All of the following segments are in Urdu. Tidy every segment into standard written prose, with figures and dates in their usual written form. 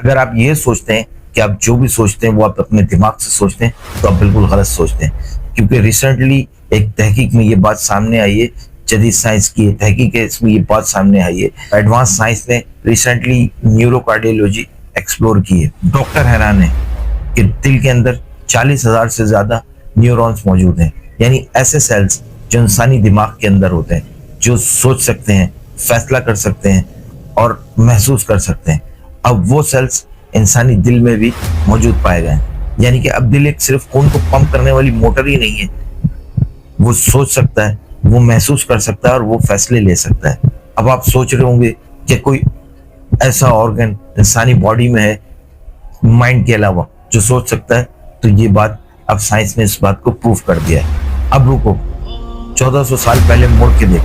اگر آپ یہ سوچتے ہیں کہ آپ جو بھی سوچتے ہیں وہ آپ اپنے دماغ سے سوچتے ہیں تو آپ بالکل غلط سوچتے ہیں، کیونکہ ریسنٹلی ایک تحقیق میں یہ بات سامنے آئی ہے، جدید سائنس کی تحقیق ہے، اس میں یہ بات سامنے آئی ہے، ایڈوانس سائنس نے ریسنٹلی نیورو کارڈیولوجی ایکسپلور کی ہے۔ ڈاکٹر حیران ہے کہ دل کے اندر 40,000 سے زیادہ نیورونز موجود ہیں، یعنی ایسے سیلز جو انسانی دماغ کے اندر ہوتے ہیں، جو سوچ سکتے ہیں، فیصلہ کر سکتے ہیں اور محسوس کر سکتے ہیں۔ اب وہ سیلز انسانی دل میں بھی موجود پائے گئے ہیں، یعنی کہ اب دل ایک صرف خون کو پمپ کرنے والی موٹر ہی نہیں ہے، وہ سوچ سکتا ہے، وہ محسوس کر سکتا ہے اور وہ فیصلے لے سکتا ہے۔ اب آپ سوچ رہے ہوں گے کہ کوئی ایسا آرگن انسانی باڈی میں ہے مائنڈ کے علاوہ جو سوچ سکتا ہے، تو یہ بات اب سائنس نے اس بات کو پروف کر دیا ہے۔ اب رکو، 1400 سال پہلے مڑ کے دیکھ،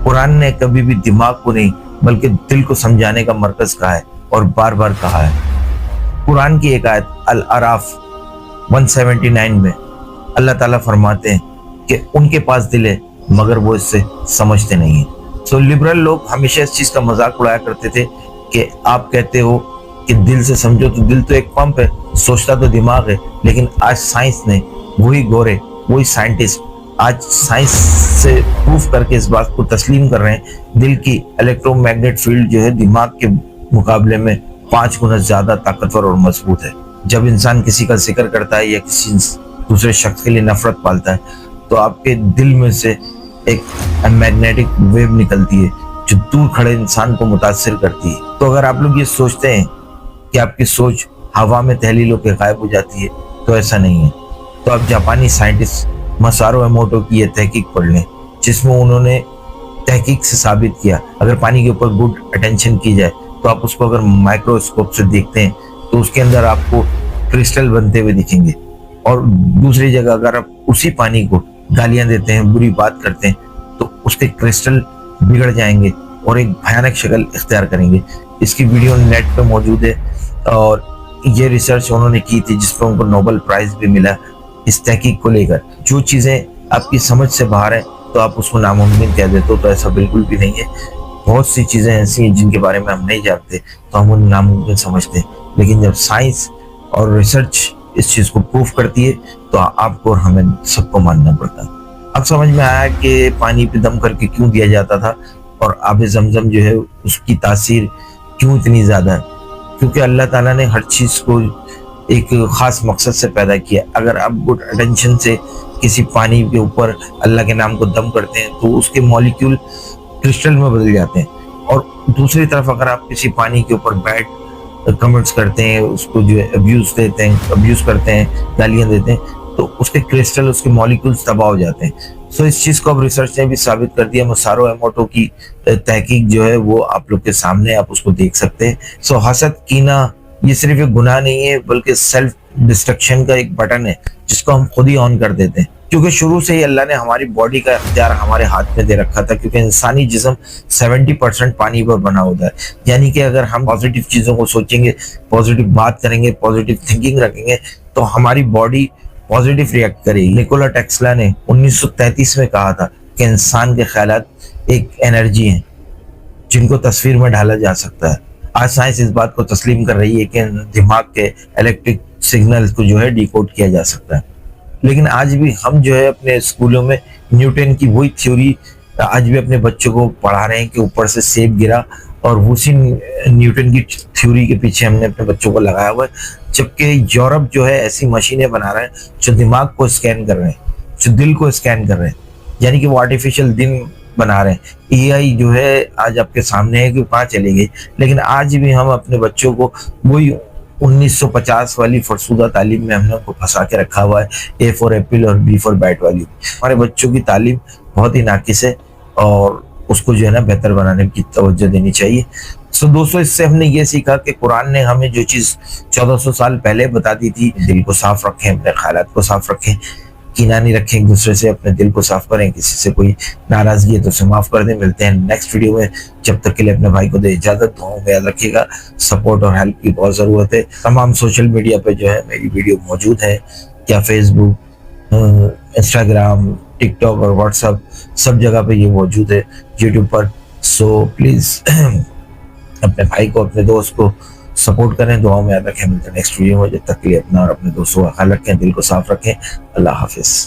قرآن نے کبھی بھی دماغ کو نہیں بلکہ دل کو سمجھانے کا مرکز کہا ہے اور بار بار کہا ہے۔ قرآن کی ایک آیت الاعراف 179 میں اللہ تعالیٰ فرماتے ہیں کہ ان کے پاس دل ہے مگر وہ اس سے سمجھتے نہیں ہیں۔ سو لبرل لوگ ہمیشہ اس چیز کا مذاق اڑایا کرتے تھے کہ آپ کہتے ہو کہ دل سے سمجھو، تو دل تو ایک پمپ ہے، سوچتا تو دماغ ہے، لیکن آج سائنس نے وہی گورے، وہی سائنٹسٹ آج سائنس سے پروف کر کے اس بات کو تسلیم کر رہے ہیں، دل کی الیکٹرو میگنیٹ فیلڈ جو ہے دماغ کے مقابلے میں 5 گنا زیادہ طاقتور اور مضبوط ہے۔ جب انسان کسی کا ذکر کرتا ہے یا کسی دوسرے شخص کے لیے نفرت پالتا ہے تو آپ کے دل میں سے ایک میگنیٹک ویو نکلتی ہے جو دور کھڑے انسان کو متاثر کرتی ہے۔ تو اگر آپ لوگ یہ سوچتے ہیں کہ آپ کی سوچ ہوا میں تحلیل ہو کے غائب ہو جاتی ہے تو ایسا نہیں ہے۔ تو آپ جاپانی سائنٹسٹ مسارو ایموٹو کی یہ تحقیق پڑھ لیں، جس میں انہوں نے تحقیق سے ثابت کیا اگر پانی کے اوپر گڈ اٹینشن کی جائے تو آپ اس کو اگر مائکروسکوپ سے دیکھتے ہیں تو اس کے اندر آپ کو کرسٹل بنتے ہوئے دکھیں گے، اور دوسری جگہ اگر آپ اسی پانی کو گالیاں دیتے ہیں، بری بات کرتے ہیں، تو اس کے کرسٹل بگڑ جائیں گے اور ایک بھیانک شکل اختیار کریں گے۔ اس کی ویڈیو نیٹ پہ موجود ہے، اور یہ ریسرچ انہوں نے کی تھی جس پہ ان کو نوبل پرائز بھی ملا اس تحقیق کو لے کر۔ جو چیزیں آپ کی سمجھ سے باہر ہیں تو آپ اس کو ناممکن کہہ دیتے ہو، تو ایسا بالکل بھی نہیں ہے۔ بہت سی چیزیں ایسی ہیں جن کے بارے میں ہم نہیں جانتے تو ہم ان ناممکن سمجھتے ہیں، لیکن جب سائنس اور ریسرچ اس چیز کو پروف کرتی ہے تو آپ کو اور ہمیں سب کو ماننا پڑتا ہے۔ اب سمجھ میں آیا کہ پانی پہ دم کر کے کیوں دیا جاتا تھا، اور آب زمزم جو ہے اس کی تاثیر کیوں اتنی زیادہ ہے، کیونکہ اللہ تعالیٰ نے ہر چیز کو ایک خاص مقصد سے پیدا کیا۔ اگر آپ گڈ اٹینشن سے کسی پانی کے اوپر اللہ کے نام کو دم کرتے ہیں تو اس کے مالیکیول کرسٹل میں بدل جاتے ہیں، اور دوسری طرف اگر آپ کسی پانی کے اوپر بیڈ کمنٹس کرتے ہیں، اس کو جو ہے ابیوز کرتے ہیں، گالیاں دیتے ہیں، تو اس کے کرسٹل، اس کے مالیکولز تباہ ہو جاتے ہیں۔ سو اس چیز کو اب ریسرچ نے بھی ثابت کر دیا۔ مسارو ایموٹو کی تحقیق جو ہے وہ آپ لوگ کے سامنے، آپ اس کو دیکھ سکتے ہیں۔ سو حسد، کینہ یہ صرف ایک گناہ نہیں ہے بلکہ سیلف ڈسٹرکشن کا ایک بٹن ہے جس کو ہم خود ہی آن کر دیتے ہیں، کیونکہ شروع سے ہی اللہ نے ہماری باڈی کا اختیار ہمارے ہاتھ میں دے رکھا تھا، کیونکہ انسانی جسم 70% پانی پر بنا ہوتا ہے، یعنی کہ اگر ہم پازیٹیو چیزوں کو سوچیں گے، پازیٹیو بات کریں گے، پازیٹیو تھنکنگ رکھیں گے تو ہماری باڈی پازیٹیو ریئیکٹ کرے گی۔ نیکولا ٹیسلا نے 1933 میں کہا تھا کہ انسان کے خیالات ایک انرجی ہیں جن کو تصویر میں ڈھالا جا سکتا ہے۔ آج سائنس اس بات کو تسلیم کر رہی ہے کہ دماغ کے الیکٹرک سگنل کو جو ہے ڈیکوڈ کیا جا سکتا ہے، لیکن آج بھی ہم جو ہے اپنے اسکولوں میں نیوٹن کی وہی تھیوری آج بھی اپنے بچوں کو پڑھا رہے ہیں کہ اوپر سے سیب گرا، اور اسی نیوٹن کی تھیوری کے پیچھے ہم نے اپنے بچوں کو لگایا ہوا ہے، جبکہ یورپ جو ہے ایسی مشینیں بنا رہے ہیں جو دماغ کو اسکین کر رہے ہیں، جو دل کو اسکین کر رہے ہیں، یعنی کہ وہ آرٹیفیشل دل بنا رہے ہیں۔ اے آئی جو ہے آج آپ کے سامنے ہے کہ کہاں چلی گئی، لیکن آج بھی ہم اپنے بچوں کو وہی 1950 والی فرسودہ تعلیم میں ہم نے ان کو پھنسا کے رکھا ہوا ہے، اے فار ایپل اور بی فار بیٹ والی۔ ہمارے بچوں کی تعلیم بہت ہی ناقص ہے اور اس کو جو ہے نا بہتر بنانے کی توجہ دینی چاہیے۔ سو دوستو، اس سے ہم نے یہ سیکھا کہ قرآن نے ہمیں جو چیز 1400 سال پہلے بتا دی تھی، دل کو صاف رکھیں، اپنے خیالات کو صاف رکھیں، کینہ نہیں رکھیں ایک دوسرے سے، اپنے دل کو صاف کریں، کسی سے کوئی ناراضگی ہے تو اسے معاف کر دیں۔ ملتے ہیں نیکسٹ ویڈیو میں، جب تک کے لیے اپنے بھائی کو دے اجازت، دعاؤں میں یاد رکھیے گا، سپورٹ اور ہیلپ کی بہت ضرورت ہے۔ تمام سوشل میڈیا پہ جو ہے میری ویڈیو موجود ہے، کیا فیس بک، انسٹاگرام، ٹک ٹاک اور واٹس ایپ سب جگہ پہ یہ موجود ہے، یوٹیوب پر۔ سو پلیز اپنے بھائی کو، اپنے دوست کو سپورٹ کریں، دعاؤں میں یاد رکھیں۔ ملتے ہیں نیکسٹ ویڈیو میں، جب تک کے لیے اپنا اور اپنے دوستوں کا خیال رکھیں، دل کو صاف رکھیں۔ اللہ حافظ۔